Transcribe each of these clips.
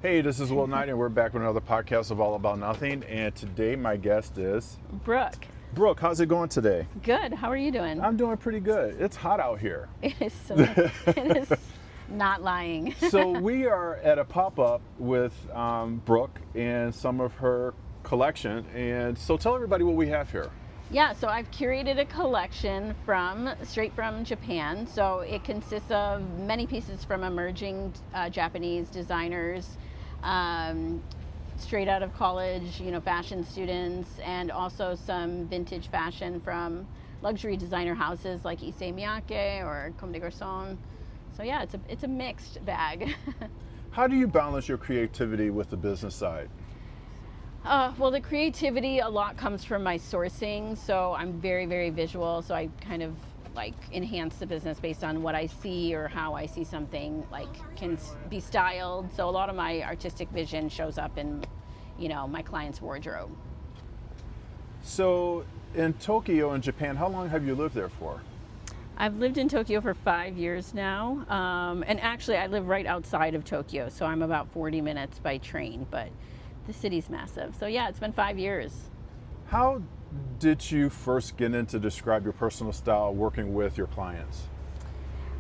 Hey, this is Will Knight, and we're back with another podcast of All About Nothing. And today, my guest is Brooke. Brooke. How's it going today? Good. How are you doing? I'm doing pretty good. It's hot out here. It is so. It is not lying. So we are at a pop-up with Brooke and some of her collection. And so tell everybody what we have here. Yeah, so I've curated a collection straight from Japan. So it consists of many pieces from emerging Japanese designers, straight out of college, fashion students, and also some vintage fashion from luxury designer houses like Issey Miyake or Comme des Garçons. So yeah, it's a mixed bag. How do you balance your creativity with the business side? Well, the creativity, a lot comes from my sourcing. So I'm very, very visual. So I kind of enhance the business based on what I see or how I see something can be styled. So a lot of my artistic vision shows up in, my client's wardrobe. So in Tokyo, in Japan, how long have you lived there for? I've lived in Tokyo for 5 years now. And actually I live right outside of Tokyo. So I'm about 40 minutes by train, but the city's massive. So yeah, it's been 5 years. How did you first get into describe your personal style working with your clients?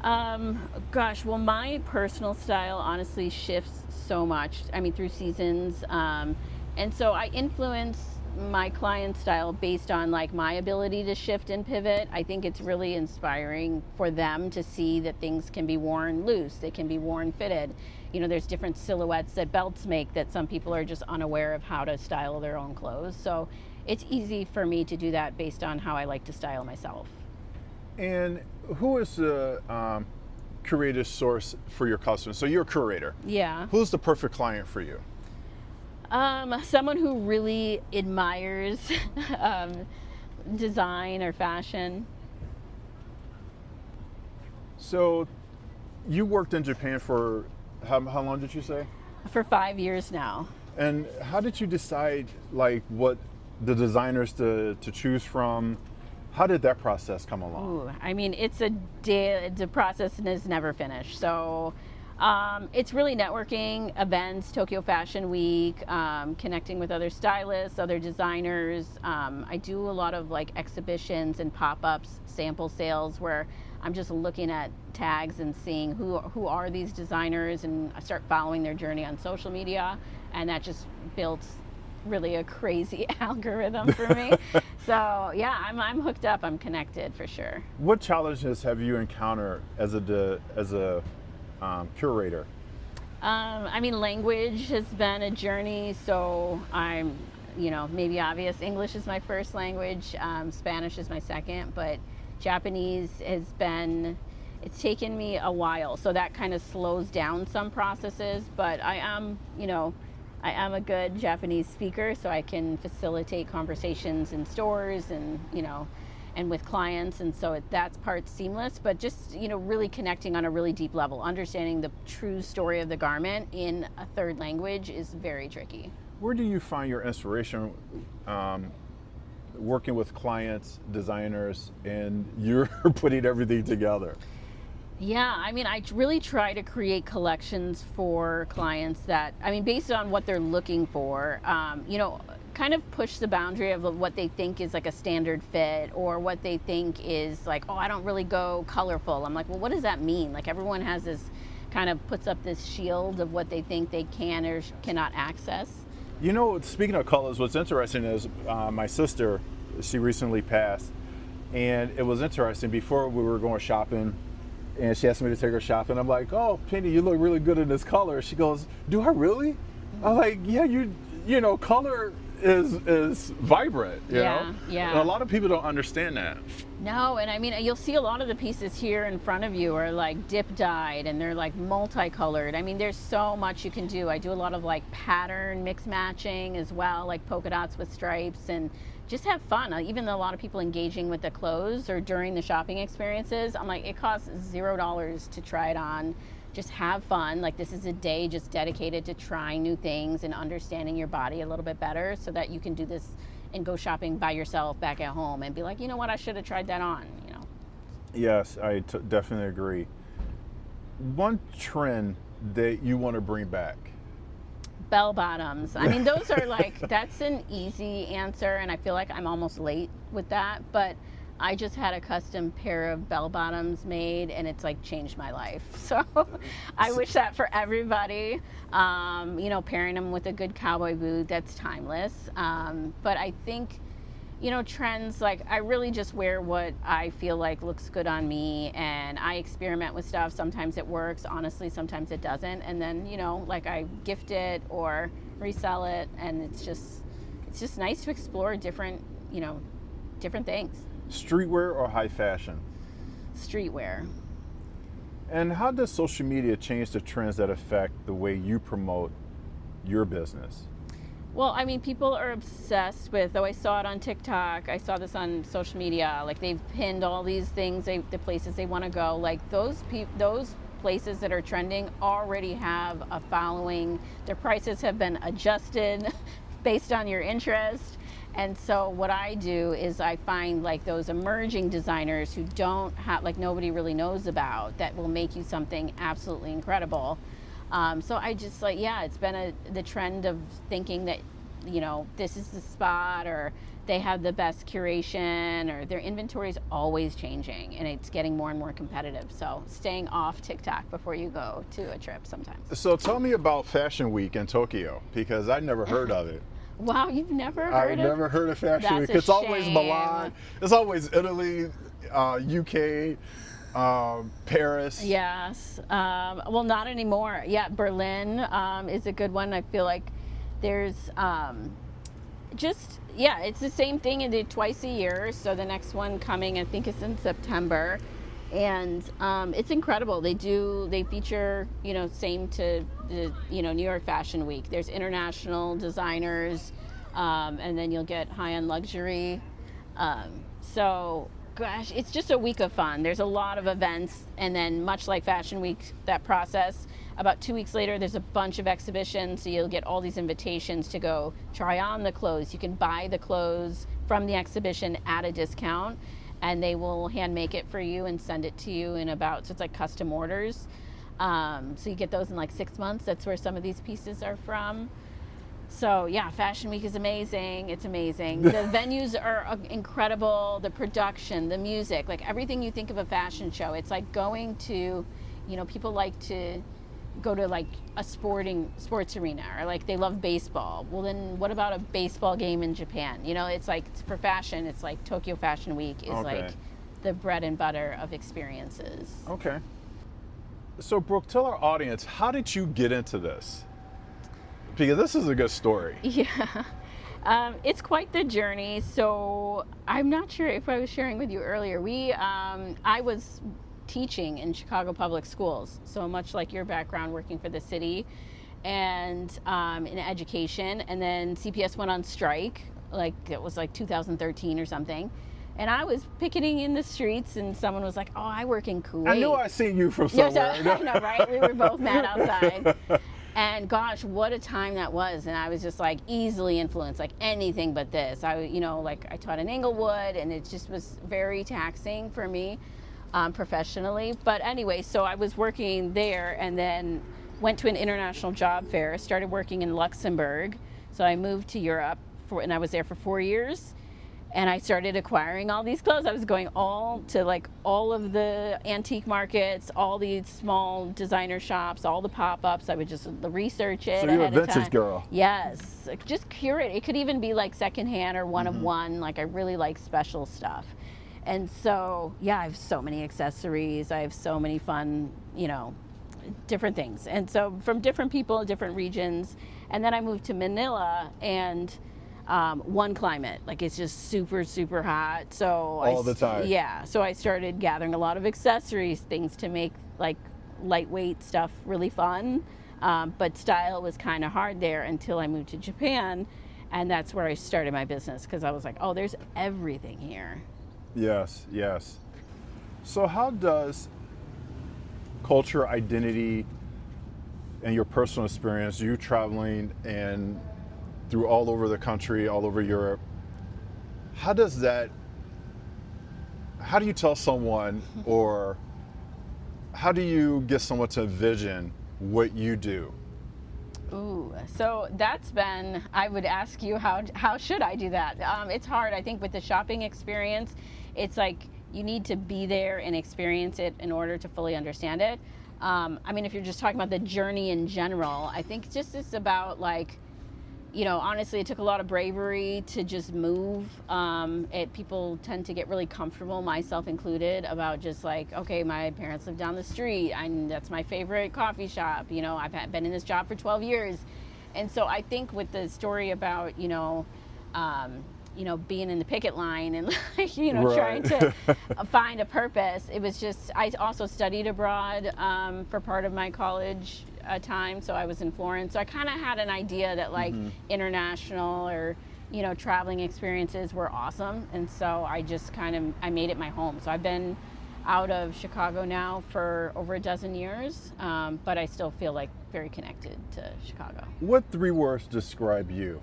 Well, my personal style honestly shifts so much. I mean, through seasons. And so I influence my client style based on my ability to shift and pivot. I think it's really inspiring for them to see that things can be worn loose, they can be worn fitted. There's different silhouettes that belts make that some people are just unaware of how to style their own clothes. So it's easy for me to do that based on how I like to style myself. And who is the creative source for your customers? So you're a curator. Yeah. Who's the perfect client for you? Someone who really admires design or fashion. So you worked in Japan for how long did you say? For 5 years now. And how did you decide what the designers to choose from? How did that process come along? Ooh, I mean, it's a process and is never finished. So it's really networking, events, Tokyo Fashion Week, connecting with other stylists, other designers. I do a lot of exhibitions and pop-ups, sample sales where I'm just looking at tags and seeing who are these designers, and I start following their journey on social media, and that just built really a crazy algorithm for me. So yeah, I'm hooked up. I'm connected for sure. What challenges have you encountered as a curator? I mean, language has been a journey. So I'm, maybe obvious. English is my first language. Spanish is my second, but Japanese it's taken me a while. So that kind of slows down some processes, but I am a good Japanese speaker, so I can facilitate conversations in stores and, and with clients. And so that's part seamless, but just, really connecting on a really deep level, understanding the true story of the garment in a third language is very tricky. Where do you find your inspiration working with clients, designers, and you're putting everything together? Yeah, I mean, I really try to create collections for clients that, based on what they're looking for, kind of push the boundary of what they think is a standard fit, or what they think is I don't really go colorful. I'm like, well, what does that mean? Everyone has this kind of puts up this shield of what they think they can or cannot access. Speaking of colors, what's interesting is my sister, she recently passed, and it was interesting. Before we were going shopping, and she asked me to take her shopping. I'm like, oh, Penny, you look really good in this color. She goes, do I really? I'm like, yeah, color is vibrant, you know? Yeah. And a lot of people don't understand that. No, and you'll see a lot of the pieces here in front of you are dip dyed, and they're multicolored. There's so much you can do. I do a lot of pattern mix matching as well, polka dots with stripes, and just have fun. Even though a lot of people engaging with the clothes or during the shopping experiences, I'm like, it costs $0 to try it on. Just have fun. This is a day just dedicated to trying new things and understanding your body a little bit better, so that you can do this and go shopping by yourself back at home and be like, you know what, I should have tried that on, Yes, I definitely agree. One trend that you want to bring back? Bell bottoms. I mean, those are like, that's an easy answer, and I feel like I'm almost late with that, but I just had a custom pair of bell bottoms made, and it's like changed my life. So I wish that for everybody. You know, pairing them with a good cowboy boot, that's timeless. But I think, you know, trends, like I really just wear what I feel like looks good on me, and I experiment with stuff. Sometimes it works, honestly, sometimes it doesn't. And then, you know, like I gift it or resell it, and it's just nice to explore different, you know, different things. Streetwear or high fashion? Streetwear. And how does social media change the trends that affect the way you promote your business? Well, I mean, people are obsessed with, I saw it on TikTok, I saw this on social media, like they've pinned all these things, the places they want to go. Like those places that are trending already have a following. Their prices have been adjusted based on your interest. And so what I do is I find like those emerging designers who don't have, like nobody really knows about, that will make you something absolutely incredible. So I just like, yeah, it's been the trend of thinking that, you know, this is the spot, or they have the best curation, or their inventory is always changing and it's getting more and more competitive. So staying off TikTok before you go to a trip sometimes. So tell me about Fashion Week in Tokyo, because I've never heard of it. Wow, you've never heard I've never heard of Fashion Week. It's always Milan, it's always Italy, UK. Paris. Yes. Well, not anymore. Yeah, Berlin is a good one. I feel like there's it's the same thing. They do twice a year. So the next one coming, I think, is in September. And it's incredible. They feature, you know, same to the, you know, New York Fashion Week. There's international designers, and then you'll get high-end luxury. So gosh, it's just a week of fun. There's a lot of events, and then much like Fashion Week, that process, about 2 weeks later, there's a bunch of exhibitions, so you'll get all these invitations to go try on the clothes. You can buy the clothes from the exhibition at a discount, and they will hand make it for you and send it to you so it's like custom orders. So you get those in like 6 months. That's where some of these pieces are from. So yeah, Fashion Week is amazing. It's amazing. The venues are incredible. The production, the music, like everything you think of a fashion show. It's like going to, you know, people like to go to like a sports arena, or like they love baseball. Well, then what about a baseball game in Japan? You know, it's like for fashion, it's like Tokyo Fashion Week is like the bread and butter of experiences. Okay. So Brooke, tell our audience, how did you get into this? Because this is a good story. Yeah. It's quite the journey. So I'm not sure if I was sharing with you earlier. I was teaching in Chicago public schools. So much like your background, working for the city and in education. And then CPS went on strike, like it was like 2013 or something. And I was picketing in the streets, and someone was like, "Oh, I work in Kuwait." I knew I seen you from somewhere. I know, right? We were both mad outside. And gosh, what a time that was. And I was just like easily influenced, like anything but this. I taught in Inglewood, and it just was very taxing for me professionally. But anyway, so I was working there, and then went to an international job fair, started working in Luxembourg. So I moved to Europe, and I was there for 4 years. And I started acquiring all these clothes. I was going all of the antique markets, all these small designer shops, all the pop-ups. I would just research it. So you're a vintage girl. Yes, just curate. It could even be like secondhand or one of one. Like I really like special stuff. And so, yeah, I have so many accessories. I have so many fun, different things. And so from different people, different regions. And then I moved to Manila, and one climate, like it's just super, super hot. So all the time. Yeah. So I started gathering a lot of accessories, things to make like lightweight stuff really fun. But style was kind of hard there until I moved to Japan. And that's where I started my business, because I was like, oh, there's everything here. Yes, yes. So how does culture, identity, and your personal experience, you traveling and through all over the country, all over Europe, how do you tell someone, or how do you get someone to envision what you do? Ooh, so that's been, I would ask you, how should I do that? It's hard. I think with the shopping experience, it's like you need to be there and experience it in order to fully understand it. I mean, if you're just talking about the journey in general, I think just it's about like, you know, honestly, it took a lot of bravery to just move. People tend to get really comfortable, myself included, about just like, okay, my parents live down the street, and that's my favorite coffee shop. You know, been in this job for 12 years. And so I think with the story about, being in the picket line and like, trying to find a purpose, it was just, I also studied abroad for part of my college time. So I was in Florence. So I kind of had an idea that like international or, traveling experiences were awesome. And so I just I made it my home. So I've been out of Chicago now for over a dozen years, but I still feel like very connected to Chicago. What 3 words describe you?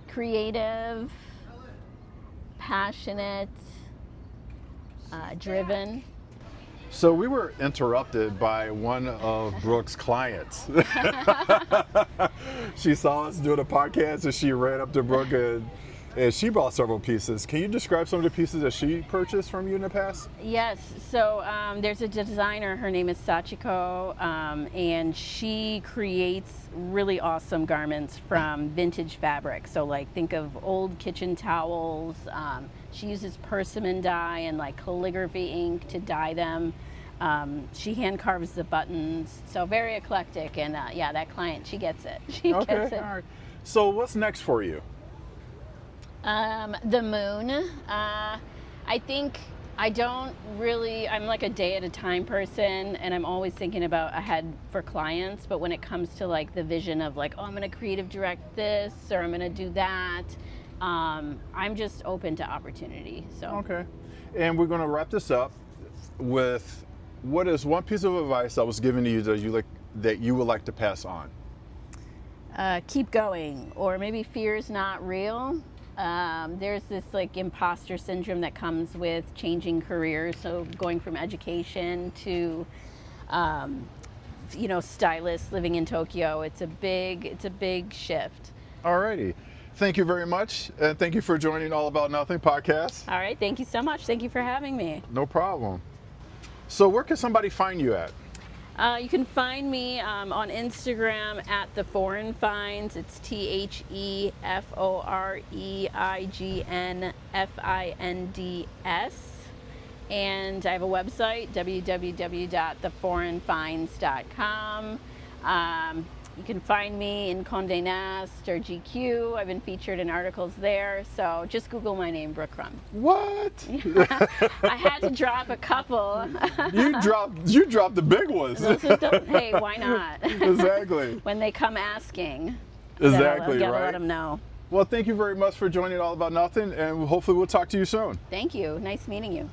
Creative, passionate, driven. So we were interrupted by one of Brooke's clients. She saw us doing a podcast and she ran up to Brooke and she bought several pieces. Can you describe some of the pieces that she purchased from you in the past? Yes. So there's a designer, her name is Sachiko, and she creates really awesome garments from vintage fabric. So like think of old kitchen towels. She uses persimmon dye and like calligraphy ink to dye them. She hand carves the buttons. So very eclectic, and that client, she gets it. She gets it. All right. So what's next for you? The moon. I think I'm like a day at a time person, and I'm always thinking about ahead for clients. But when it comes to like the vision of like, oh, I'm going to creative direct this or I'm going to do that, I'm just open to opportunity. So. Okay. And we're going to wrap this up with what is one piece of advice that was given to you that you would like to pass on? Keep going, or maybe fear is not real. There's this like imposter syndrome that comes with changing careers. So going from education to, stylist living in Tokyo, it's a big shift. Alrighty. Thank you very much. And thank you for joining All About Nothing podcast. All right. Thank you so much. Thank you for having me. No problem. So where can somebody find you at? You can find me on Instagram at The Foreign Finds. It's TheForeignFinds. And I have a website, www.theforeignfinds.com. You can find me in Condé Nast or GQ. I've been featured in articles there. So just Google my name, Brooke Crum. What? I had to drop a couple. You dropped the big ones. Hey, why not? Exactly. When they come asking. Exactly, I'll right? let them know. Well, thank you very much for joining All About Nothing, and hopefully we'll talk to you soon. Thank you. Nice meeting you.